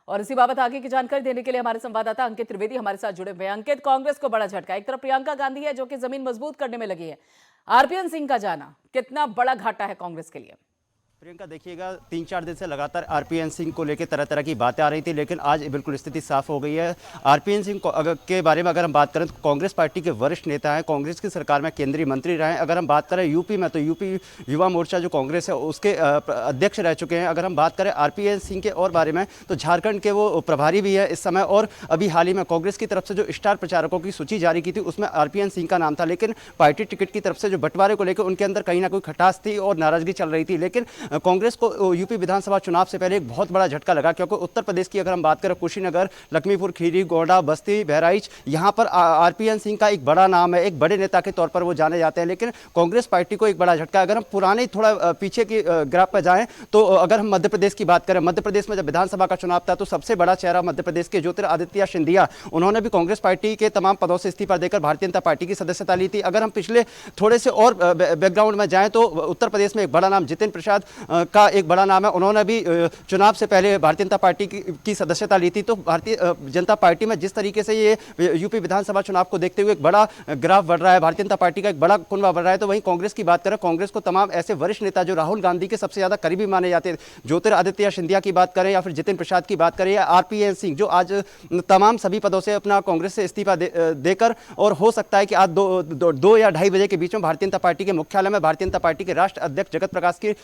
और इसी बाबत आगे की जानकारी देने के लिए हमारे संवाददाता अंकित त्रिवेदी हमारे साथ जुड़े हुए हैं। अंकित, कांग्रेस को बड़ा झटका, एक तरफ प्रियंका गांधी है जो कि जमीन मजबूत करने में लगी है, आरपीएन सिंह का जाना कितना बड़ा घाटा है कांग्रेस के लिए? प्रियंका, देखिएगा 3-4 दिन से लगातार आरपीएन सिंह को लेकर तरह तरह की बातें आ रही थी, लेकिन आज बिल्कुल स्थिति साफ हो गई है। आरपीएन सिंह के बारे में अगर हम बात करें तो कांग्रेस पार्टी के वरिष्ठ नेता हैं, कांग्रेस की सरकार में केंद्रीय मंत्री रहे हैं। अगर हम बात करें यूपी में तो यूपी युवा मोर्चा जो कांग्रेस है उसके अध्यक्ष रह चुके हैं। अगर हम बात करें आरपीएन सिंह के और बारे में तो झारखंड के वो प्रभारी भी है इस समय। और अभी हाल ही में कांग्रेस की तरफ से जो स्टार प्रचारकों की सूची जारी की थी उसमें आरपीएन सिंह का नाम था, लेकिन पार्टी टिकट की तरफ से जो बंटवारे को लेकर उनके अंदर कहीं ना कोई खटास थी और नाराजगी चल रही थी। लेकिन कांग्रेस को यूपी विधानसभा चुनाव से पहले एक बहुत बड़ा झटका लगा, क्योंकि उत्तर प्रदेश की अगर हम बात करें कुशीनगर, लखीमपुर खीरी, गोंडा, बस्ती, बहराइच, यहां पर आरपीएन सिंह का एक बड़ा नाम है, एक बड़े नेता के तौर पर वो जाने जाते हैं। लेकिन कांग्रेस पार्टी को एक बड़ा झटका, अगर हम पुराने थोड़ा पीछे की ग्राफ पर जाएं तो अगर हम मध्य प्रदेश की बात करें, मध्य प्रदेश में जब विधानसभा का चुनाव था तो सबसे बड़ा चेहरा मध्य प्रदेश के ज्योतिरादित्य सिंधिया, उन्होंने भी कांग्रेस पार्टी के तमाम पदों से इस्तीफा देकर भारतीय जनता पार्टी की सदस्यता ली थी। अगर हम पिछले थोड़े से और बैकग्राउंड में जाएं तो उत्तर प्रदेश में एक बड़ा नाम जितिन प्रसाद का एक बड़ा नाम है, उन्होंने भी चुनाव से पहले भारतीय जनता पार्टी की सदस्यता ली थी। तो भारतीय जनता पार्टी में जिस तरीके से ये यूपी विधानसभा चुनाव को देखते हुए एक बड़ा ग्राफ बढ़ रहा है, भारतीय जनता पार्टी का एक बड़ा कुनबा बढ़ रहा है। तो वहीं कांग्रेस की बात करें, कांग्रेस को तमाम ऐसे वरिष्ठ नेता जो राहुल गांधी के सबसे ज्यादा करीबी माने जाते हैं, ज्योतिरादित्य सिंधिया की बात करें या फिर जितिन प्रसाद की बात करें या आरपीएन सिंह, जो आज तमाम सभी पदों से अपना कांग्रेस से इस्तीफा देकर और हो सकता है कि आज 2 या 2:30 बजे के बीच में भारतीय जनता पार्टी के मुख्यालय में भारतीय जनता पार्टी के राष्ट्रीय अध्यक्ष जगत प्रकाश की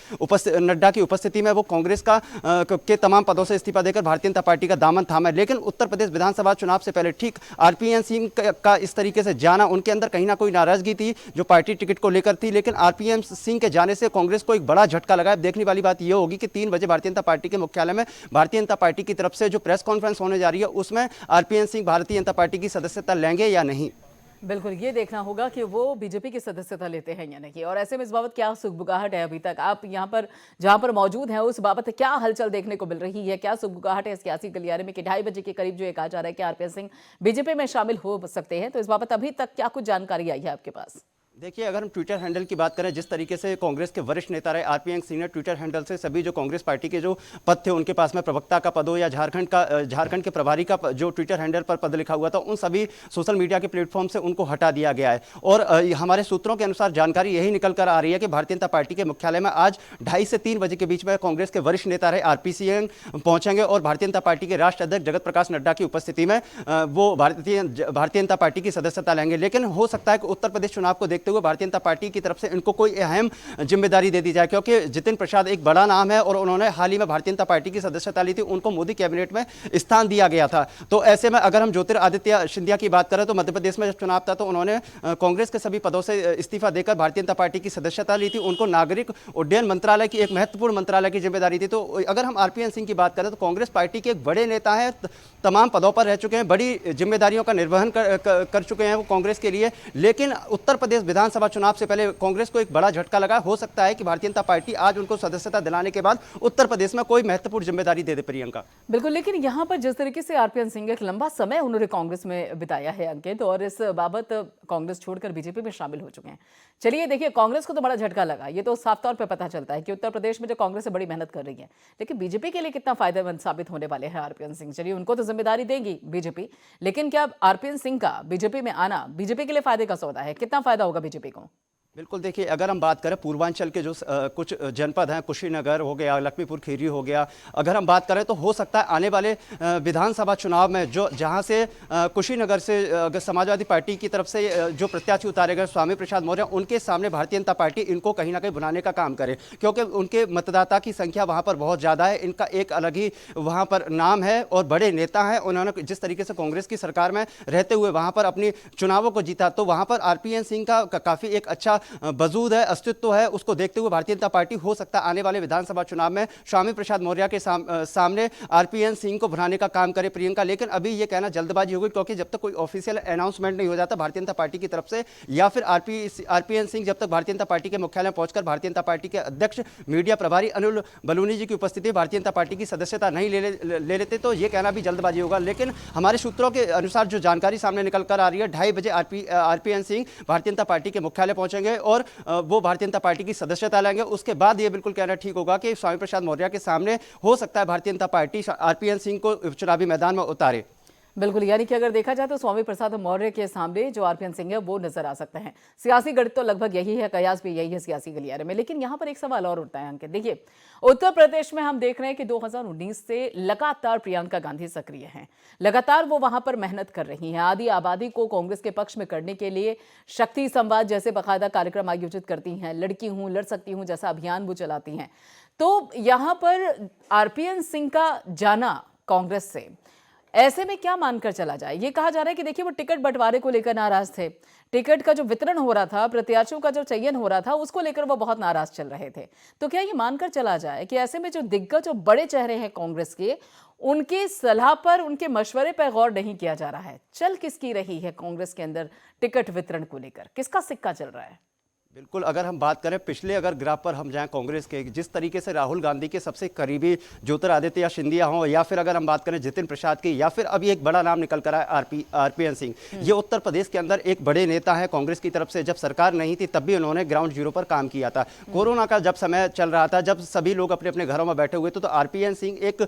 नड्डा की उपस्थिति में वो कांग्रेस के तमाम पदों से इस्तीफा देकर भारतीय जनता पार्टी का दामन थामा है। लेकिन उत्तर प्रदेश विधानसभा चुनाव से पहले ठीक आरपीएन सिंह का इस तरीके से जाना, उनके अंदर कहीं ना कोई नाराजगी थी जो पार्टी टिकट को लेकर थी। लेकिन आरपीएन सिंह के जाने से कांग्रेस को एक बड़ा झटका लगा है। देखने वाली बात यह होगी कि 3 बजे भारतीय जनता पार्टी के मुख्यालय में भारतीय जनता पार्टी की तरफ से जो प्रेस कॉन्फ्रेंस होने जा रही है उसमें आरपीएन सिंह भारतीय जनता पार्टी की सदस्यता लेंगे या नहीं। बिल्कुल, ये देखना होगा कि वो बीजेपी की सदस्यता लेते हैं या नहीं। और ऐसे में इस बाबत क्या सुगबुगाहट है? अभी तक आप यहाँ पर जहां पर मौजूद हैं उस बाबत क्या हलचल देखने को मिल रही है? क्या सुगबुगाहट है सियासी गलियारे में कि 2:30 बजे के करीब जो ये कहा जा रहा है कि आरपीएन सिंह बीजेपी में शामिल हो सकते हैं? तो इस बाबत अभी तक क्या कुछ जानकारी आई है आपके पास? देखिए, अगर हम ट्विटर हैंडल की बात करें, जिस तरीके से कांग्रेस के वरिष्ठ नेता रहे आरपीएन सिंह ने ट्विटर हैंडल से सभी जो कांग्रेस पार्टी के जो पद थे उनके पास में प्रवक्ता का पद हो या झारखंड के प्रभारी का जो ट्विटर हैंडल पर पद लिखा हुआ था, उन सभी सोशल मीडिया के प्लेटफॉर्म से उनको हटा दिया गया है। और हमारे सूत्रों के अनुसार जानकारी यही निकल कर आ रही है कि भारतीय जनता पार्टी के मुख्यालय में आज 2:30 से 3 बजे के बीच में कांग्रेस के वरिष्ठ नेता रहे आरपी सिंह पहुंचेंगे और भारतीय जनता पार्टी के राष्ट्रीय अध्यक्ष जगत प्रकाश नड्डा की उपस्थिति में वो भारतीय जनता पार्टी की सदस्यता लेंगे। लेकिन हो सकता है कि उत्तर प्रदेश चुनाव को देखते हुए भारतीय जनता पार्टी की तरफ से इनको कोई अहम जिम्मेदारी दे दी जाए, क्योंकि जितिन प्रसाद एक बड़ा नाम है और उन्होंने हाल ही में भारतीय जनता पार्टी की सदस्यता ली थी, उनको मोदी कैबिनेट में स्थान दिया गया था। तो ऐसे में अगर हम ज्योतिरादित्य सिंधिया की बात करें तो मध्य प्रदेश में जब चुनाव था तो उन्होंने कांग्रेस के सभी पदों से इस्तीफा देकर भारतीय जनता पार्टी की सदस्यता ली थी। उनको नागरिक उड्डयन मंत्रालय की एक महत्वपूर्ण मंत्रालय की जिम्मेदारी थी। तो अगर हम आरपीएन सिंह की बात करें तो कांग्रेस पार्टी के एक बड़े नेता हैं, तमाम पदों पर रह चुके हैं, बड़ी जिम्मेदारियों का निर्वहन कर चुके हैं वो कांग्रेस के लिए। लेकिन उत्तर प्रदेश विधानसभा चुनाव से पहले कांग्रेस को एक बड़ा झटका लगा। हो सकता है कि भारतीय जनता पार्टी आज उनको सदस्यता दिलाने के बाद उत्तर प्रदेश में कोई महत्वपूर्ण जिम्मेदारी दे दे। प्रियंका, बिल्कुल, लेकिन यहां पर जिस तरीके से आरपीएन सिंह एक लंबा समय उन्होंने कांग्रेस में बिताया है अंकित, और इस बाबत कांग्रेस छोड़कर बीजेपी में शामिल हो चुके हैं। चलिए देखिए, कांग्रेस को तो बड़ा झटका लगा, ये तो साफ तौर पर पता चलता है कि उत्तर प्रदेश में जो कांग्रेस से बड़ी मेहनत कर रही है, लेकिन बीजेपी के लिए कितना फायदेमंद साबित होने वाले हैं आरपीएन सिंह? चलिए, उनको तो जिम्मेदारी देंगी बीजेपी, लेकिन क्या आरपीएन सिंह का बीजेपी में आना बीजेपी के लिए फायदे का सौदा है? कितना फायदा होगा बीजेपी को? बिल्कुल, देखिए, अगर हम बात करें पूर्वांचल के जो कुछ जनपद हैं, कुशीनगर हो गया, लखीमपुर खीरी हो गया, अगर हम बात करें तो हो सकता है आने वाले विधानसभा चुनाव में जो जहां से कुशीनगर से अगर समाजवादी पार्टी की तरफ से जो प्रत्याशी उतारे गए स्वामी प्रसाद मौर्य, उनके सामने भारतीय जनता पार्टी इनको कहीं ना कहीं बुलाने का काम करे, क्योंकि उनके मतदाता की संख्या वहां पर बहुत ज़्यादा है। इनका एक अलग ही वहां पर नाम है और बड़े नेता हैं। उन्होंने जिस तरीके से कांग्रेस की सरकार में रहते हुए वहां पर अपनी चुनावों को जीता, तो वहां पर आरपीएन सिंह का काफ़ी एक अच्छा वजूद है, अस्तित्व है। उसको देखते हुए भारतीय जनता पार्टी हो सकता है आने वाले विधानसभा चुनाव में स्वामी प्रसाद मौर्य के सामने आरपीएन सिंह को बनाने का काम करे। प्रियंका, लेकिन अभी ये कहना जल्दबाजी होगी, क्योंकि जब तक कोई ऑफिशियल अनाउंसमेंट नहीं हो जाता भारतीय जनता पार्टी की तरफ से या फिर आरपीएन सिंह जब तक भारतीय जनता पार्टी के मुख्यालय पहुंचकर भारतीय जनता पार्टी के अध्यक्ष मीडिया प्रभारी अनिल बलूनी जी की उपस्थिति भारतीय जनता पार्टी की सदस्यता नहीं ले लेते, तो ये कहना भी जल्दबाजी होगा। लेकिन हमारे सूत्रों के अनुसार जो जानकारी सामने निकल कर आ रही है, 2:30 बजे आरपीएन सिंह भारतीय जनता पार्टी के मुख्यालय पहुंचेंगे जाएंगे और वो भारतीय जनता पार्टी की सदस्यता लेंगे, उसके बाद ये बिल्कुल कहना ठीक होगा कि स्वामी प्रसाद मौर्य के सामने हो सकता है भारतीय जनता पार्टी आरपीएन सिंह को चुनावी मैदान में उतारे। बिल्कुल, यानी कि अगर देखा जाए तो स्वामी प्रसाद मौर्य के सामने जो आरपीएन सिंह है वो नजर आ सकते हैं। सियासी गणित तो लगभग यही है, कयास भी यही है सियासी गलियारे में। लेकिन यहाँ पर एक सवाल और उठता है अंकित। देखिए, उत्तर प्रदेश में हम देख रहे हैं कि 2019 से लगातार प्रियंका गांधी सक्रिय हैं, लगातार वो वहां पर मेहनत कर रही हैं, आधी आबादी को कांग्रेस के पक्ष में करने के लिए शक्ति संवाद जैसे बाकायदा कार्यक्रम आयोजित करती हैं, लड़की हूं लड़ सकती हूं जैसा अभियान वो चलाती हैं। तो यहाँ पर आरपीएन सिंह का जाना कांग्रेस से, ऐसे में क्या मानकर चला जाए? ये कहा जा रहा है कि देखिए वो टिकट बंटवारे को लेकर नाराज थे, टिकट का जो वितरण हो रहा था, प्रत्याशियों का जो चयन हो रहा था, उसको लेकर वो बहुत नाराज चल रहे थे। तो क्या ये मानकर चला जाए कि ऐसे में जो दिग्गज जो बड़े चेहरे हैं कांग्रेस के, उनकी सलाह पर, उनके मशवरे पर गौर नहीं किया जा रहा है? चल किसकी रही है कांग्रेस के अंदर टिकट वितरण को लेकर, किसका सिक्का चल रहा है? बिल्कुल, अगर हम बात करें पिछले अगर ग्राफ पर हम जाएं कांग्रेस के, जिस तरीके से राहुल गांधी के सबसे करीबी ज्योतिरादित्य सिंधिया हों, या फिर अगर हम बात करें जितिन प्रसाद की, या फिर अभी एक बड़ा नाम निकल कर आया आरपीएन सिंह, ये उत्तर प्रदेश के अंदर एक बड़े नेता हैं कांग्रेस की तरफ से। जब सरकार नहीं थी तब भी उन्होंने ग्राउंड जीरो पर काम किया था। कोरोना का जब समय चल रहा था, जब सभी लोग अपने अपने घरों में बैठे हुए थे, तो आरपीएन सिंह एक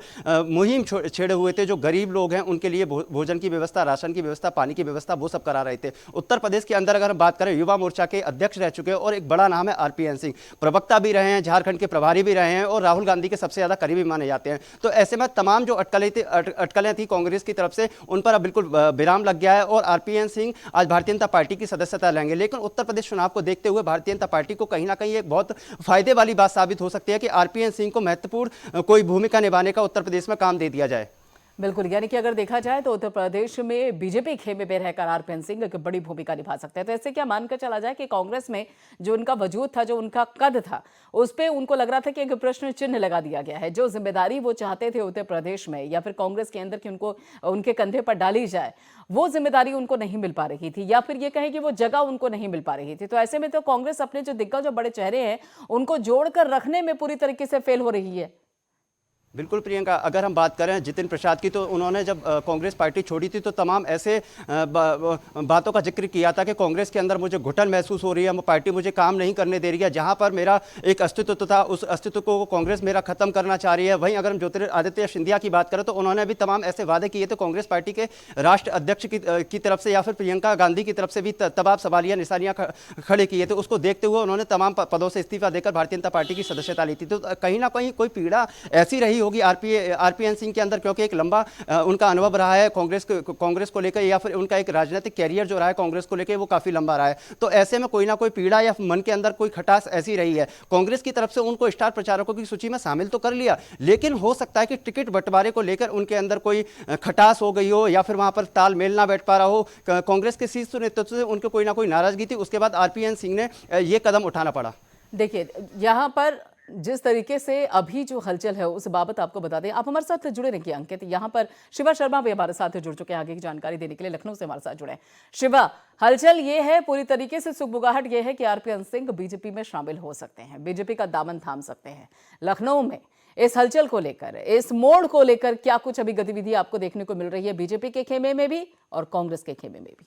मुहिम छेड़े हुए थे। जो गरीब लोग हैं उनके लिए भोजन की व्यवस्था, राशन की व्यवस्था, पानी की व्यवस्था, वो सब करा रहे थे। उत्तर प्रदेश के अंदर अगर हम बात करें, युवा मोर्चा के अध्यक्ष रह चुके हैं और एक बड़ा नाम है आरपीएन सिंह, प्रवक्ता भी रहे हैं, झारखंड के प्रभारी भी रहे हैं और राहुल गांधी के सबसे ज्यादा करीबी माने जाते हैं। तो ऐसे में तमाम जो अटकलें थी कांग्रेस की तरफ से, उन पर अब बिल्कुल विराम लग गया है और आरपीएन सिंह आज भारतीय जनता पार्टी की सदस्यता लेंगे। लेकिन उत्तर प्रदेश चुनाव को देखते हुए भारतीय जनता पार्टी को कहीं ना कहीं एक बहुत फायदे वाली बात साबित हो सकती है कि आरपीएन सिंह को महत्वपूर्ण कोई भूमिका निभाने का उत्तर प्रदेश में काम दे दिया जाए। बिल्कुल, यानी कि अगर देखा जाए तो उत्तर प्रदेश में बीजेपी खेमे में रहकर आरपीएन सिंह एक बड़ी भूमिका निभा सकते हैं। तो ऐसे क्या मानकर चला जाए कि कांग्रेस में जो उनका वजूद था, जो उनका कद था, उस पर उनको लग रहा था कि एक प्रश्न चिन्ह लगा दिया गया है। जो जिम्मेदारी वो चाहते थे उत्तर प्रदेश में या फिर कांग्रेस के अंदर कि उनको उनके कंधे पर डाली जाए, वो जिम्मेदारी उनको नहीं मिल पा रही थी, या फिर ये कहें कि वो जगह उनको नहीं मिल पा रही थी। तो ऐसे में तो कांग्रेस अपने जो दिग्गज जो बड़े चेहरे हैं उनको जोड़कर रखने में पूरी तरीके से फेल हो रही है। बिल्कुल प्रियंका, अगर हम बात करें जितिन प्रसाद की, तो उन्होंने जब कांग्रेस पार्टी छोड़ी थी तो तमाम ऐसे बातों का जिक्र किया था कि कांग्रेस के अंदर मुझे घुटन महसूस हो रही है, पार्टी मुझे काम नहीं करने दे रही है, जहां पर मेरा एक अस्तित्व था उस अस्तित्व को कांग्रेस मेरा खत्म करना चाह रही है। वहीं अगर हम ज्योतिरादित्य सिंधिया की बात करें तो उन्होंने भी तमाम ऐसे वादे किए थे कांग्रेस पार्टी के राष्ट्र अध्यक्ष की तरफ से या फिर प्रियंका गांधी की तरफ से भी तमाम सवालिया निशानियां खड़े किए थे। उसको देखते हुए उन्होंने तमाम पदों से इस्तीफा देकर भारतीय जनता पार्टी की सदस्यता ली थी। तो कहीं ना कहीं कोई पीड़ा ऐसी रही होगी आरपीएन सिंह के अंदर, क्योंकि एक लंबा उनका अनुभव रहा है कांग्रेस को लेकर, या फिर उनका एक राजनीतिक कैरियर जो रहा है कांग्रेस को लेकर वो काफी लंबा रहा है। तो ऐसे में कोई ना कोई पीड़ा या मन के अंदर कोई खटास ऐसी रही है। कांग्रेस की तरफ से उनको स्टार प्रचारकों की सूची में शामिल तो कर लिया, लेकिन हो सकता है कि टिकट बंटवारे को लेकर उनके अंदर कोई खटास हो गई हो या फिर वहां पर तालमेल ना बैठ पा रहा हो। कांग्रेस के शीर्ष नेतृत्व से उनको कोई ना कोई नाराजगी थी, उसके बाद आरपीएन सिंह ने यह कदम उठाना पड़ा। देखिए, यहाँ पर जिस तरीके से अभी जो हलचल है उस बाबत आपको बता दें, आप हमारे साथ जुड़े रहिए अंकित। यहाँ पर शिवा शर्मा भी हमारे साथ जुड़ चुके हैं, आगे की जानकारी देने के लिए लखनऊ से हमारे साथ जुड़े हैं। शिवा, हलचल ये है पूरी तरीके से, सुगबुगाहट ये है कि आरपीएन सिंह बीजेपी में शामिल हो सकते हैं, बीजेपी का दामन थाम सकते हैं। लखनऊ में इस हलचल को लेकर, इस मोड़ को लेकर क्या कुछ अभी गतिविधि आपको देखने को मिल रही है बीजेपी के खेमे में भी और कांग्रेस के खेमे में भी?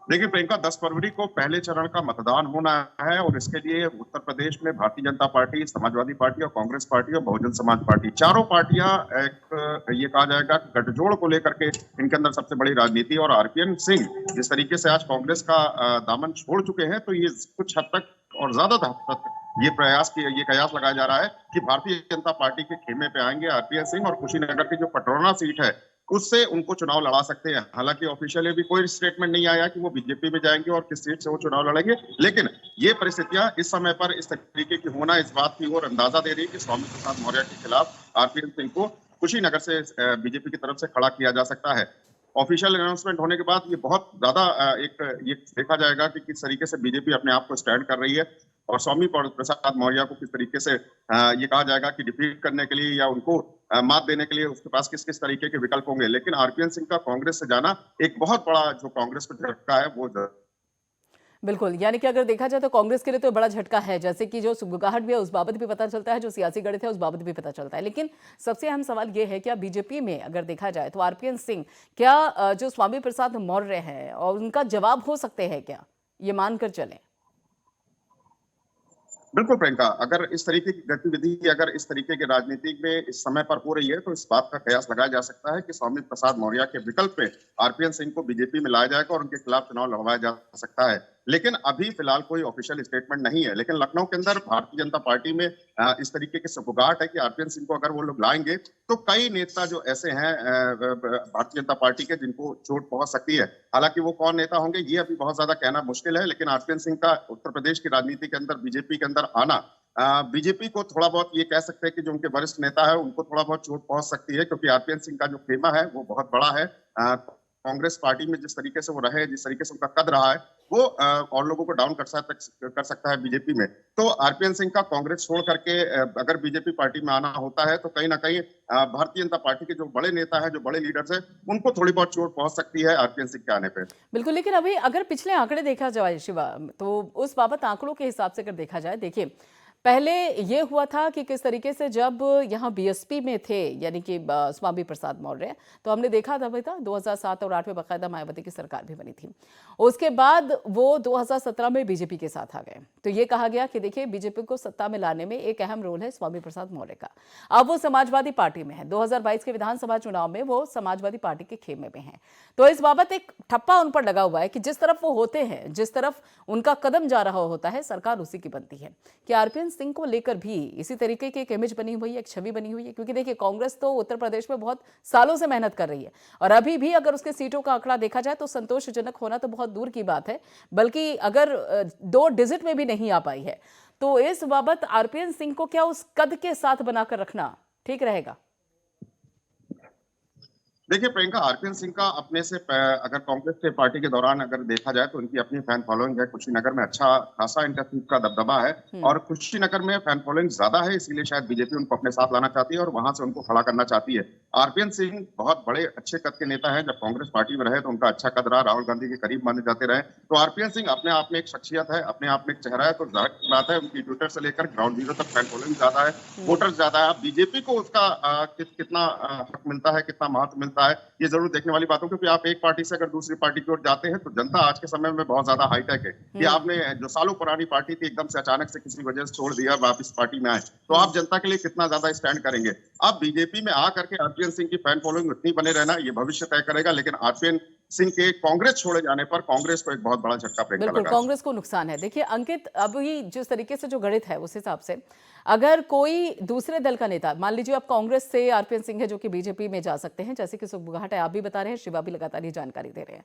देखिए प्रियंका, 10 फरवरी को पहले चरण का मतदान होना है और इसके लिए उत्तर प्रदेश में भारतीय जनता पार्टी, समाजवादी पार्टी और कांग्रेस पार्टी और बहुजन समाज पार्टी, चारों पार्टियां एक ये कहा जाएगा कि गठजोड़ को लेकर के इनके अंदर सबसे बड़ी राजनीति। और आरपीएन सिंह जिस तरीके से आज कांग्रेस का दामन छोड़ चुके हैं, तो ये कुछ हद तक और ज्यादा हद तक ये कयास लगाया जा रहा है कि भारतीय जनता पार्टी के खेमे पे आएंगे आरपीएन सिंह और कुशीनगर की जो पटरौना सीट है उससे उनको चुनाव लड़ा सकते हैं। हालांकि ऑफिशियली भी कोई स्टेटमेंट नहीं आया कि वो बीजेपी में जाएंगे और किस सीट से वो चुनाव लड़ेंगे, लेकिन ये परिस्थितियां इस समय पर इस तरीके की होना इस बात की ओर अंदाजा दे रही है कि स्वामी प्रसाद मौर्य के खिलाफ आरपीएन सिंह को कुशीनगर से बीजेपी की तरफ से खड़ा किया जा सकता है। ऑफिशियल अनाउंसमेंट होने के बाद ये बहुत ज्यादा ये देखा जाएगा कि किस तरीके से बीजेपी अपने आप को स्टैंड कर रही है और स्वामी प्रसाद मौर्य को किस तरीके से ये कहा जाएगा कि डिफीट करने के लिए या उनको मात देने के लिए उसके पास किस किस तरीके के विकल्प होंगे। लेकिन आरपीएन सिंह का कांग्रेस से जाना एक बहुत बड़ा जो कांग्रेस को झटका है वो बिल्कुल, यानी कि अगर देखा जाए तो कांग्रेस के लिए तो बड़ा झटका है, जैसे कि जो सुगबुगाहट भी है उस बाबत भी पता चलता है, जो सियासी गणित है उस बाबत भी पता चलता है। लेकिन सबसे अहम सवाल ये है, क्या बीजेपी में अगर देखा जाए तो आरपीएन सिंह क्या जो स्वामी प्रसाद मौर्य है और उनका जवाब हो सकते हैं क्या? ये मानकर चलें? बिल्कुल प्रियंका, अगर इस तरीके की गतिविधि अगर इस तरीके की राजनीति में इस समय पर हो रही है तो इस बात का कयास लगाया जा सकता है कि स्वामी प्रसाद मौर्य के विकल्प पे आरपीएन सिंह को बीजेपी में लाया जाएगा और उनके खिलाफ चुनाव लड़वाया जा सकता है। लेकिन अभी फिलहाल कोई ऑफिशियल स्टेटमेंट नहीं है। लेकिन लखनऊ के अंदर भारतीय जनता पार्टी में इस तरीके की सकुगाहट है कि आरपीएन सिंह को अगर वो लोग लाएंगे तो कई नेता जो ऐसे हैं भारतीय जनता पार्टी के जिनको चोट पहुंच सकती है। हालांकि वो कौन नेता होंगे ये अभी बहुत ज्यादा कहना मुश्किल है, लेकिन आरपीएन सिंह का उत्तर प्रदेश की राजनीति के अंदर बीजेपी के अंदर आना बीजेपी को थोड़ा बहुत ये कह सकते हैं कि जो उनके वरिष्ठ नेता है उनको थोड़ा बहुत चोट पहुंच सकती है, क्योंकि आरपीएन सिंह का जो खेमा है वो बहुत बड़ा है। कांग्रेस पार्टी में जिस तरीके से वो रहे, जिस तरीके से उनका कद रहा है, वो और लोगों को डाउन कर सकता है बीजेपी में। तो आरपीएन सिंह का कांग्रेस छोड़ करके अगर बीजेपी पार्टी में आना होता है तो कहीं ना कहीं भारतीय जनता पार्टी के जो बड़े नेता हैं, जो बड़े लीडर्स हैं, उनको थोड़ी बहुत चोट पहुंच सकती है आरपीएन सिंह के आने पे। बिल्कुल, लेकिन अभी अगर पिछले आंकड़े देखा जाए शिवा, तो उस बाबत आंकड़ों के हिसाब से अगर देखा जाए, देखिए पहले ये हुआ था कि किस तरीके से जब यहाँ बीएसपी में थे यानी कि स्वामी प्रसाद मौर्य, तो हमने देखा था बेटा 2007 और 2008 में बाकायदा मायावती की सरकार भी बनी थी। उसके बाद वो 2017 में बीजेपी के साथ आ गए। तो ये कहा गया कि देखिए बीजेपी को सत्ता में लाने में एक अहम रोल है स्वामी प्रसाद मौर्य का। अब वो समाजवादी पार्टी में है, 2022 के विधानसभा चुनाव में वो समाजवादी पार्टी के खेमे में है। तो इस बाबत एक ठप्पा उन पर लगा हुआ है कि जिस तरफ वो होते हैं, जिस तरफ उनका कदम जा रहा होता है, सरकार उसी की बनती है। कि आरपीएन सिंह को लेकर भी इसी तरीके की एक इमेज बनी हुई है, एक छवि बनी हुई है, क्योंकि देखिए कांग्रेस तो उत्तर प्रदेश में बहुत सालों से मेहनत कर रही है और अभी भी अगर उसके सीटों का आंकड़ा देखा जाए तो संतोषजनक होना तो बहुत दूर की बात है, बल्कि अगर 2 डिजिट में भी नहीं आ पाई है। तो इस बाबत आरपीएन सिंह को क्या उस कद के साथ बनाकर रखना ठीक रहेगा? देखिए प्रियंका, आरपीएन सिंह का अपने से अगर कांग्रेस के पार्टी के दौरान अगर देखा जाए तो उनकी अपनी फैन फॉलोइंग है। कुशीनगर में अच्छा खासा इनका सीट का दबदबा है और कुशीनगर में फैन फॉलोइंग ज्यादा है, इसीलिए शायद बीजेपी उनको अपने साथ लाना चाहती है और वहां से उनको खड़ा करना चाहती है। आरपीएन सिंह बहुत बड़े अच्छे कद के नेता है। जब कांग्रेस पार्टी में रहे तो उनका अच्छा कद रहा, राहुल गांधी के करीब माने जाते रहे। तो आरपीएन सिंह अपने आप में एक शख्सियत है, अपने आप में एक चेहरा है। तो जाहिर बात है उनकी ट्विटर से लेकर ग्राउंड जीरो तक फैन फॉलोइंग ज्यादा है, वोटर्स ज्यादा है। अब बीजेपी को उसका कितना हक मिलता है, कितना महत्व मिलता है, ये जरूर देखने वाली बात हो, क्योंकि आप एक पार्टी से अगर दूसरी पार्टी की ओर जाते हैं तो जनता आज के समय में बहुत ज्यादा हाईटेक है कि आपने जो सालों पुरानी पार्टी थी एकदम से अचानक से किसी वजह से छोड़ दिया, वापस पार्टी में आए, तो आप जनता के लिए कितना ज्यादा स्टैंड करेंगे। अब बीजेपी में आकर के आरपीएन सिंह की फैन फॉलोइंग उतनी बने रहना ये भविष्य तय करेगा, लेकिन आरपीएन सिंह के कांग्रेस छोड़े जाने पर कांग्रेस को एक बहुत बड़ा झटका पड़ेगा। बिल्कुल, कांग्रेस को नुकसान है। देखिए अंकित, अभी जिस तरीके से जो गणित है उस हिसाब से अगर कोई दूसरे दल का नेता, मान लीजिए अब कांग्रेस से आरपीएन सिंह है जो कि बीजेपी में जा सकते हैं, जैसे कि सुखबुगाहट है, आप भी बता रहे हैं, शिवा भी लगातार ये जानकारी दे रहे हैं।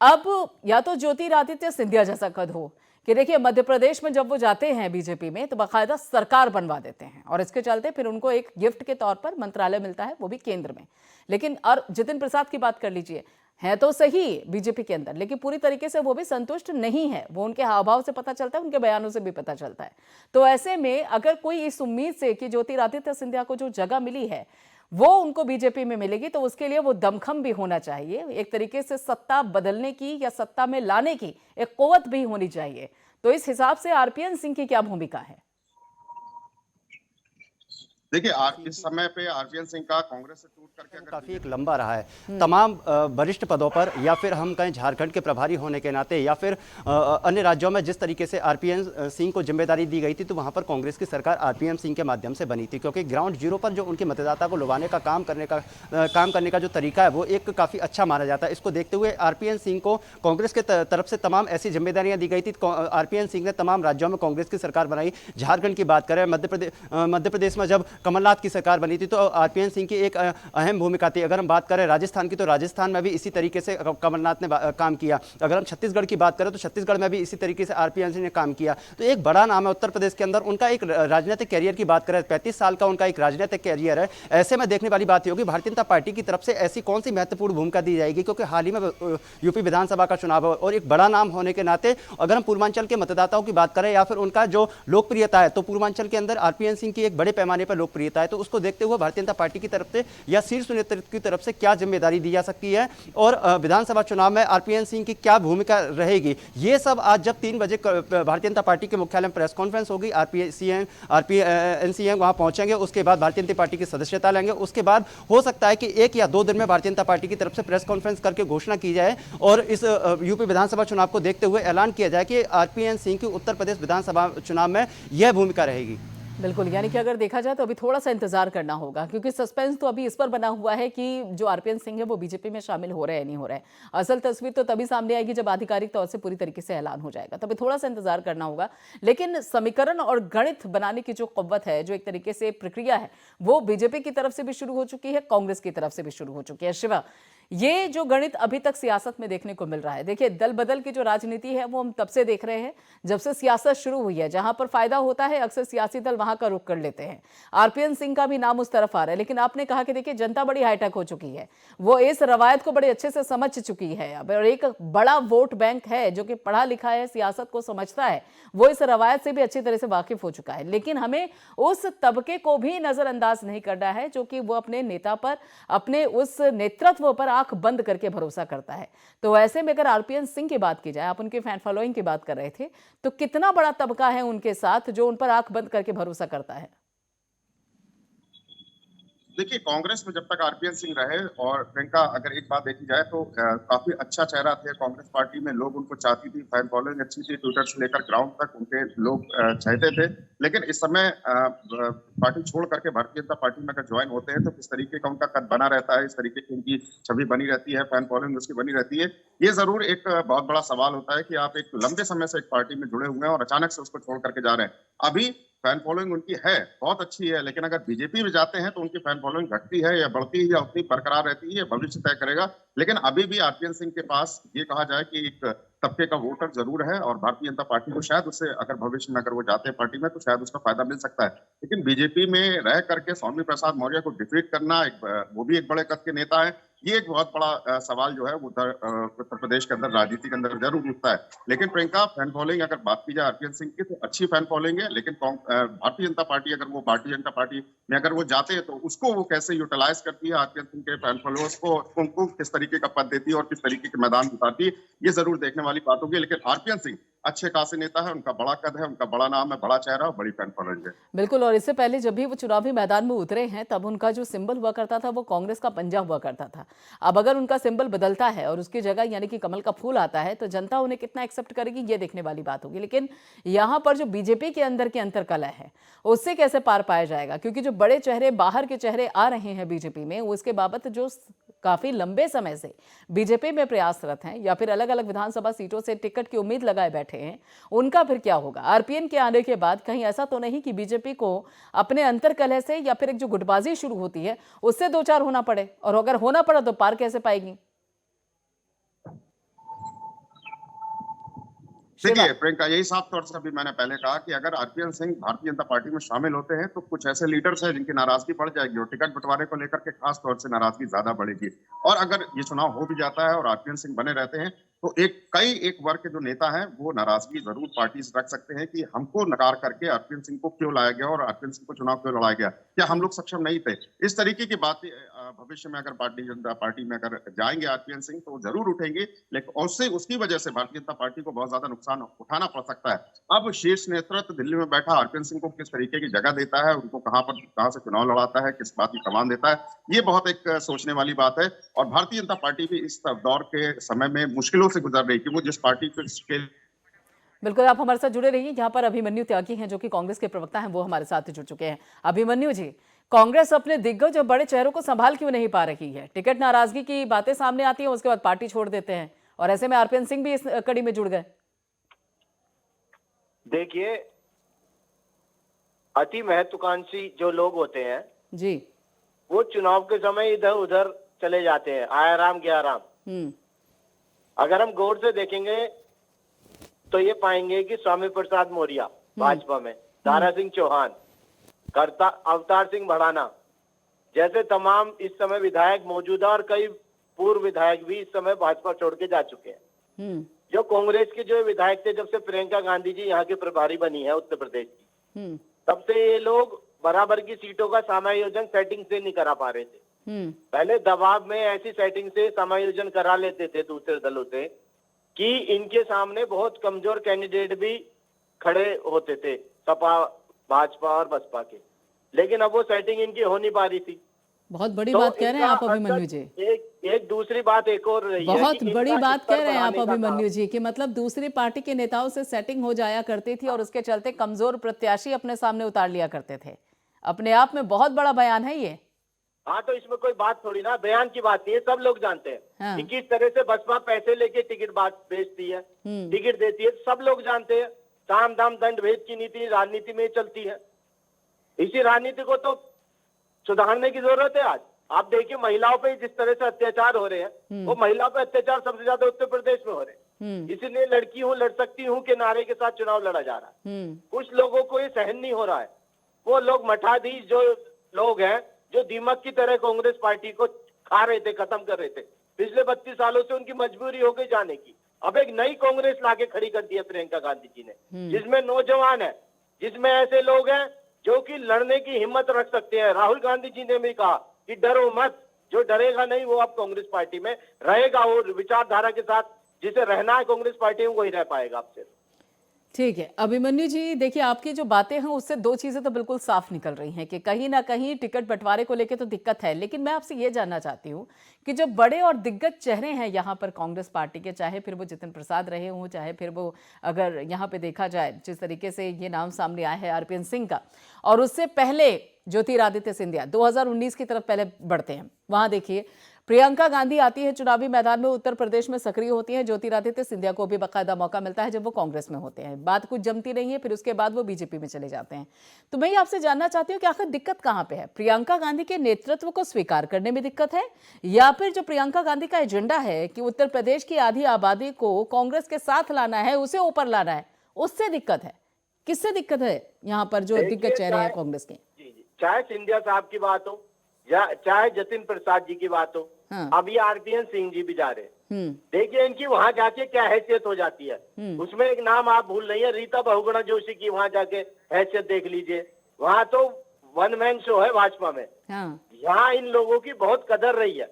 अब या तो ज्योतिरादित्य सिंधिया जैसा कद हो कि देखिए मध्य प्रदेश में जब वो जाते हैं बीजेपी में तो बाकायदा सरकार बनवा देते हैं और इसके चलते फिर उनको एक गिफ्ट के तौर पर मंत्रालय मिलता है, वो भी केंद्र में। लेकिन और जितिन प्रसाद की बात कर लीजिए, है तो सही बीजेपी के अंदर, लेकिन पूरी तरीके से वो भी संतुष्ट नहीं है। वो उनके हाव भाव से पता चलता है, उनके बयानों से भी पता चलता है। तो ऐसे में अगर कोई इस उम्मीद से कि ज्योतिरादित्य सिंधिया को जो जगह मिली है वो उनको बीजेपी में मिलेगी, तो उसके लिए वो दमखम भी होना चाहिए, एक तरीके से सत्ता बदलने की या सत्ता में लाने की एक कुव्वत भी होनी चाहिए। तो इस हिसाब से आरपीएन सिंह की क्या भूमिका है? देखिए इस समय पे आरपीएन सिंह का कांग्रेस से टूट करके अगर काफी एक लंबा रहा है तमाम वरिष्ठ पदों पर, या फिर हम कहें झारखंड के प्रभारी होने के नाते, या फिर अन्य राज्यों में जिस तरीके से आरपीएन सिंह को जिम्मेदारी दी गई थी तो वहां पर कांग्रेस की सरकार आरपीएन सिंह के माध्यम से बनी थी, क्योंकि ग्राउंड जीरो पर जो उनके मतदाता को लुभाने का काम करने का जो तरीका है वो एक काफी अच्छा माना जाता है। इसको देखते हुए आरपीएन सिंह को कांग्रेस के तरफ से तमाम ऐसी जिम्मेदारियां दी गई थी। आरपीएन सिंह ने तमाम राज्यों में कांग्रेस की सरकार बनाई। झारखंड की बात करें, मध्य प्रदेश में जब कमलनाथ की सरकार बनी थी तो आरपीएन सिंह की एक अहम भूमिका थी। अगर हम बात करें राजस्थान की तो राजस्थान में भी इसी तरीके से कमलनाथ ने काम किया। अगर हम छत्तीसगढ़ की बात करें तो छत्तीसगढ़ में भी इसी तरीके से आरपीएन सिंह ने काम किया। तो एक बड़ा नाम है उत्तर प्रदेश के अंदर। उनका एक राजनीतिक कैरियर की बात करें, 35 साल का उनका एक राजनीतिक कैरियर है। ऐसे में देखने वाली बात होगी भारतीय जनता पार्टी की तरफ से ऐसी कौन सी महत्वपूर्ण भूमिका दी जाएगी, क्योंकि हाल ही में यूपी विधानसभा का चुनाव है और एक बड़ा नाम होने के नाते अगर हम पूर्वांचल के मतदाताओं की बात करें या फिर उनका जो लोकप्रियता है, तो पूर्वांचल के अंदर आरपीएन सिंह की एक बड़े पैमाने पर लोकप्रियता है, तो उसको देखते हुए भारतीय जनता पार्टी की तरफ से या शीर्ष नेतृत्व की तरफ से क्या जिम्मेदारी दी जा सकती है और विधानसभा चुनाव में आरपीएन सिंह की क्या भूमिका रहेगी, ये सब आज जब 3 बजे भारतीय जनता पार्टी के मुख्यालय में प्रेस कॉन्फ्रेंस होगी, आरपीएन वहां पहुंचेंगे, उसके बाद भारतीय जनता पार्टी की सदस्यता लेंगे, उसके बाद हो सकता है कि 1 या 2 दिन में भारतीय जनता पार्टी की तरफ से प्रेस कॉन्फ्रेंस करके घोषणा की जाए और इस यूपी विधानसभा चुनाव को देखते हुए ऐलान किया जाए कि आरपीएन सिंह की उत्तर प्रदेश विधानसभा चुनाव में यह भूमिका रहेगी। बिल्कुल, यानी कि अगर देखा जाए तो अभी थोड़ा सा इंतजार करना होगा, क्योंकि सस्पेंस तो अभी इस पर बना हुआ है कि जो आरपीएन सिंह है वो बीजेपी में शामिल हो रहे हैं नहीं हो रहे हैं। असल तस्वीर तो तभी सामने आएगी जब आधिकारिक तौर से पूरी तरीके से ऐलान हो जाएगा, तभी थोड़ा सा इंतजार करना होगा। लेकिन समीकरण और गणित बनाने की जो कुव्वत है, जो एक तरीके से प्रक्रिया है, वो बीजेपी की तरफ से भी शुरू हो चुकी है, कांग्रेस की तरफ से भी शुरू हो चुकी है। शिवा, ये जो गणित अभी तक सियासत में देखने को मिल रहा है, देखिए दल बदल की जो राजनीति है वो हम तब से देख रहे हैं जब से सियासत शुरू हुई है। जहां पर फायदा होता है अक्सर सियासी दल वहां का रुख कर लेते हैं। आरपीएन सिंह का भी नाम उस तरफ आ रहा है, लेकिन आपने कहा कि देखिए जनता बड़ी हाईटेक हो चुकी है, वो इस रवायत को बड़े अच्छे से समझ चुकी है अब, और एक बड़ा वोट बैंक है जो कि पढ़ा लिखा है, सियासत को समझता है, वो इस रवायत से भी अच्छी तरह से वाकिफ हो चुका है। लेकिन हमें उस तबके को भी नजरअंदाज नहीं करना है जो कि वो अपने नेता पर, अपने उस नेतृत्व पर आंख बंद करके भरोसा करता है। तो ऐसे में अगर आरपीएन सिंह की बात की जाए, आप उनके फैन फॉलोइंग की बात कर रहे थे, तो कितना बड़ा तबका है उनके साथ जो उन पर आंख बंद करके भरोसा करता है? देखिए, कांग्रेस में जब तक आरपीएन सिंह रहे, और प्रियंका अगर एक बात देखी जाए तो काफी अच्छा चेहरा थे कांग्रेस पार्टी में, लोग उनको चाहती थी, फैन फॉलोइंग अच्छी थी, ट्विटर से लेकर ग्राउंड तक उनके लोग चाहते थे। लेकिन इस समय पार्टी छोड़ करके भारतीय जनता पार्टी में अगर ज्वाइन होते हैं तो किस तरीके का उनका कद बना रहता है, इस तरीके की उनकी छवि बनी रहती है, फैन फॉलोइंग उसकी बनी रहती है। ये जरूर एक बहुत बड़ा सवाल होता है कि आप एक लंबे समय से एक पार्टी में जुड़े हुए हैं और अचानक से उसको छोड़ करके जा रहे हैं। अभी फैन फॉलोइंग उनकी है, बहुत अच्छी है, लेकिन अगर बीजेपी में जाते हैं तो उनकी फैन फॉलोइंग घटती है या बढ़ती है या उतनी बरकरार रहती है, भविष्य तय करेगा। लेकिन अभी भी आरपीएन सिंह के पास ये कहा जाए कि एक तबके का वोटर जरूर है, और भारतीय जनता पार्टी को शायद उससे, अगर भविष्य में अगर वो जाते हैं पार्टी में, तो शायद उसका फायदा मिल सकता है। लेकिन बीजेपी में रह करके स्वामी प्रसाद मौर्य को डिफीट करना, वो भी एक बड़े कद के नेता है, ये एक बहुत बड़ा सवाल जो है वो उत्तर प्रदेश के अंदर, राजनीति के अंदर जरूर उठता है। लेकिन प्रियंका, फैन फॉलोइंग अगर बात की जाए आरपीएन सिंह की, तो अच्छी फैन फॉलोइंग है। लेकिन भारतीय जनता पार्टी, अगर वो भारतीय जनता पार्टी में अगर वो जाते हैं तो उसको वो कैसे यूटिलाइज करती है, आरपीएन सिंह के फैन फॉलोअर्स को, उनको किस तरीके का पद देती है और किस तरीके के मैदान उतारती है, ये जरूर देखने वाली बात होगी। लेकिन आरपीएन सिंह अच्छे खासे नेता है, उनका बड़ा कद है, उनका बड़ा नाम है, बड़ा चेहरा और बड़ी फैन फॉलोइंग है। बिल्कुल, और इससे पहले जब भी वो चुनावी मैदान में उतरे हैं तब उनका जो सिंबल हुआ करता था वो कांग्रेस का पंजा हुआ करता था। अब अगर उनका सिंबल बदलता है और उसकी जगह यानी कि कमल का फूल आता है, तो जनता उन्हें कितना एक्सेप्ट करेगी, ये देखने वाली बात होगी। लेकिन यहाँ पर जो बीजेपी के अंदर की अंतर्कलह है उससे कैसे पार पाया जाएगा, क्योंकि जो बड़े चेहरे, बाहर के चेहरे आ रहे हैं बीजेपी में, उसके बाबत जो काफी लंबे समय से बीजेपी में प्रयासरत हैं या फिर अलग अलग विधानसभा सीटों से टिकट की उम्मीद लगाए बैठे हैं, उनका फिर क्या होगा? आरपीएन के आने के बाद कहीं ऐसा तो नहीं कि बीजेपी को अपने अंतर्कलह से या फिर एक जो गुटबाजी शुरू होती है उससे दो चार होना पड़े, और अगर होना पड़ा तो पार कैसे पाएगी? देखिए प्रियंका, यही साफ तौर से अभी मैंने पहले कहा कि अगर आरपीएन सिंह भारतीय जनता पार्टी में शामिल होते हैं तो कुछ ऐसे लीडर्स हैं जिनकी नाराजगी बढ़ जाएगी और टिकट बंटवारे को लेकर के खास तौर से नाराजगी ज्यादा बढ़ेगी। और अगर ये चुनाव हो भी जाता है और आरपीएन सिंह बने रहते हैं तो एक वर्ग के जो नेता हैं वो नाराजगी जरूर पार्टी से रख सकते हैं कि हमको नकार करके आरपीएन सिंह को क्यों लाया गया और आरपीएन सिंह को चुनाव क्यों लड़ाया गया, क्या हम लोग सक्षम नहीं थे। इस तरीके की बातें भविष्य में अगर भारतीय जनता पार्टी में अगर जाएंगे आरपीएन सिंह तो जरूर उठेंगे, लेकिन उसकी वजह से भारतीय जनता पार्टी को बहुत ज्यादा नुकसान उठाना पड़ सकता है। अब शीर्ष नेतृत्व दिल्ली में बैठा आरपीएन सिंह को किस तरीके की जगह देता है, उनको कहां से चुनाव लड़ाता है, किस बात की कमान देता है, ये बहुत एक सोचने वाली बात है। और भारतीय जनता पार्टी भी इस दौर के समय में मुश्किलों से गुजर रही कि वो जिस पार्टी के बिल्कुल, आप हमारे साथ जुड़े रहिए। यहाँ पर अभिमन्यु त्यागी हैं जो कि कांग्रेस के प्रवक्ता हैं, वो हमारे साथ जुड़ चुके हैं। अभिमन्यु जी, कांग्रेस अपने दिग्गज और बड़े चेहरों को संभाल क्यों नहीं पा रही है? टिकट नाराजगी की बातें सामने आती हैं, उसके बाद पार्टी छोड़ देते हैं, और ऐसे में आरपीएन सिंह भी इस कड़ी में जुड़ गए। देखिए, अति महत्वाकांक्षी जो लोग होते हैं जी, वो चुनाव के समय इधर उधर चले जाते हैं, आया राम गया राम। अगर हम गौर से देखेंगे तो ये पाएंगे कि स्वामी प्रसाद मौर्य भाजपा में, दारा सिंह चौहान, अवतार सिंह भड़ाना जैसे तमाम इस समय विधायक मौजूदा और कई पूर्व विधायक भी इस समय भाजपा छोड़ के जा चुके हैं। जो कांग्रेस के जो विधायक थे, जब से प्रियंका गांधी जी यहाँ के प्रभारी बनी है उत्तर प्रदेश की, तब से ये लोग बराबर की सीटों का समायोजन सेटिंग से नहीं करा पा रहे थे। पहले दबाव में ऐसी सेटिंग से समायोजन करा लेते थे दूसरे दलों से कि इनके सामने बहुत कमजोर कैंडिडेट भी खड़े होते थे, सपा, भाजपा और बसपा के, लेकिन अब वो सेटिंग इनकी हो नहीं पा रही थी। बहुत बड़ी तो बात कह रहे हैं आप इनका अभिमन्यु जी। एक दूसरी बात एक और रही है बहुत कि बड़ी इनका बात स्तर कह रहे हैं आप बढ़ाने का अभिमन्यु काम। जी कि मतलब दूसरी पार्टी के नेताओं से सेटिंग हो जाया करती थी और उसके चलते कमजोर प्रत्याशी अपने सामने उतार लिया करते थे। अपने आप में बहुत बड़ा बयान है ये। हाँ, तो इसमें कोई बात थोड़ी ना, बयान की बात नहीं है, सब लोग जानते हैं हाँ। कि किस तरह से बसपा पैसे लेके टिकट बात बेचती है, टिकट देती है, सब लोग जानते हैं। साम दाम दंड भेद की नीति राजनीति में चलती है। इसी राजनीति को तो सुधारने की जरूरत है। आज आप देखिए महिलाओं पे जिस तरह से अत्याचार हो रहे हैं, वो महिलाओं पे अत्याचार सबसे ज्यादा उत्तर प्रदेश में हो रहे हैं। इसलिए लड़की हूं लड़ सकती हूं के नारे के साथ चुनाव लड़ा जा रहा है। कुछ लोगों को ये सहन नहीं हो रहा है। वो लोग मठाधीश जो लोग हैं, जो दीमक की तरह कांग्रेस पार्टी को खा रहे थे, खत्म कर रहे थे, पिछले 32 सालों से उनकी मजबूरी हो गई जाने की। अब एक नई कांग्रेस लाके खड़ी कर दी है प्रियंका गांधी जी ने, जिसमें नौजवान है, जिसमें ऐसे लोग हैं जो कि लड़ने की हिम्मत रख सकते हैं। राहुल गांधी जी ने भी कहा कि डरो मत, जो डरेगा नहीं वो अब कांग्रेस पार्टी में रहेगा और विचारधारा के साथ जिसे रहना है कांग्रेस पार्टी में वही रह पाएगा आपसे। ठीक है अभिमन्यु जी, देखिए आपकी जो बातें हैं उससे दो चीजें तो बिल्कुल साफ निकल रही हैं कि कहीं ना कहीं टिकट बंटवारे को लेकर तो दिक्कत है, लेकिन मैं आपसे ये जानना चाहती हूँ कि जो बड़े और दिग्गज चेहरे हैं यहाँ पर कांग्रेस पार्टी के, चाहे फिर वो जितिन प्रसाद रहे हों, चाहे फिर वो अगर यहाँ पे देखा जाए जिस तरीके से ये नाम सामने आया है आरपीएन सिंह का, और उससे पहले ज्योतिरादित्य सिंधिया 2019 की तरफ पहले बढ़ते हैं, वहां देखिए प्रियंका गांधी आती है चुनावी मैदान में, उत्तर प्रदेश में सक्रिय होती हैं। ज्योतिरादित्य सिंधिया को भी बाकायदा मौका मिलता है जब वो कांग्रेस में होते हैं, बात कुछ जमती नहीं है, फिर उसके बाद वो बीजेपी में चले जाते हैं। तो मैं ये आपसे जानना चाहती हूँ कि आखिर दिक्कत कहाँ पे है? प्रियंका गांधी के नेतृत्व को स्वीकार करने में दिक्कत है, या फिर जो प्रियंका गांधी का एजेंडा है कि उत्तर प्रदेश की आधी आबादी को कांग्रेस के साथ लाना है, उसे ऊपर लाना है, उससे दिक्कत है? किससे दिक्कत है यहाँ पर जो दिग्गज चेहरे हैं कांग्रेस के? चाहे सिंधिया साहब की बात हो या चाहे जतिन प्रसाद जी की बात हो, हाँ। अब ये आरपीएन सिंह जी भी जा रहे हैं। देखिए इनकी वहां जाके क्या हैसियत हो जाती है। उसमें एक नाम आप भूल रही है, रीता बहुगुणा जोशी की वहां जाके हैसियत देख लीजिए। वहां तो वन मैन शो है भाजपा में। हाँ। यहाँ इन लोगों की बहुत कदर रही है।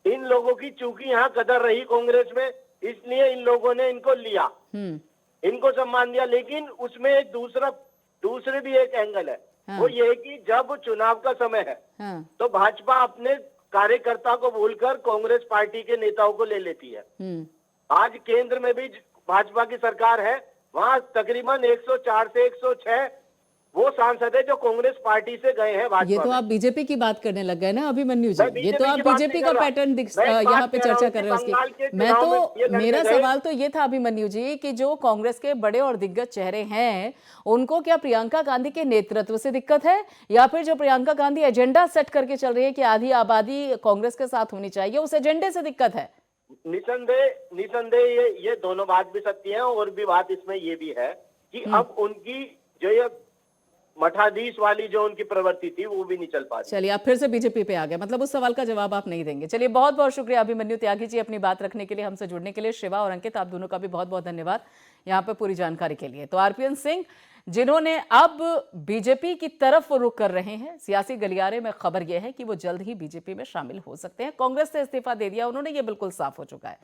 इन लोगों की चूंकि यहाँ कदर रही कांग्रेस में, इसलिए इन लोगों ने इनको लिया, इनको सम्मान दिया। लेकिन उसमें एक दूसरे भी एक एंगल है। वो ये है कि जब चुनाव का समय है तो भाजपा अपने कार्यकर्ता को भूलकर कांग्रेस पार्टी के नेताओं को ले लेती है। आज केंद्र में भी भाजपा की सरकार है, वहां तकरीबन 104 से 106 वो सांसद है जो कांग्रेस पार्टी से गए हैं भाजपा। ये तो आप बीजेपी की बात करने लग गए ना अभिमन्यु जी, ये तो आप बीजेपी का पैटर्न यहाँ पे चर्चा कर रहे हैं उसकी। मैं तो मेरा सवाल तो ये था अभिमन्यु जी कि जो कांग्रेस के बड़े और दिग्गज चेहरे हैं उनको क्या प्रियंका गांधी के नेतृत्व से दिक्कत है, या फिर जो प्रियंका गांधी एजेंडा सेट करके चल रही है कि आधी आबादी कांग्रेस के साथ होनी चाहिए, उस एजेंडे से दिक्कत है? निसंदेह ये दोनों बात भी सत्य है, और भी बात इसमें ये भी है कि अब उनकी जो ये मठाधीश वाली जो उनकी प्रवृत्ति थी वो भी नहीं चल पा रही। चलिए आप फिर से बीजेपी पे आ गए, मतलब उस सवाल का जवाब आप नहीं देंगे। चलिए बहुत बहुत शुक्रिया अभिमन्यु त्यागी जी अपनी बात रखने के लिए, हमसे जुड़ने के लिए। शिवा और अंकित आप दोनों का भी बहुत बहुत धन्यवाद यहाँ पे पूरी जानकारी के लिए। तो आरपीएन सिंह जिन्होंने अब बीजेपी की तरफ रुख कर रहे हैं, सियासी गलियारे में खबर यह है कि वो जल्द ही बीजेपी में शामिल हो सकते हैं। कांग्रेस से इस्तीफा दे दिया उन्होंने, ये बिल्कुल साफ हो चुका है।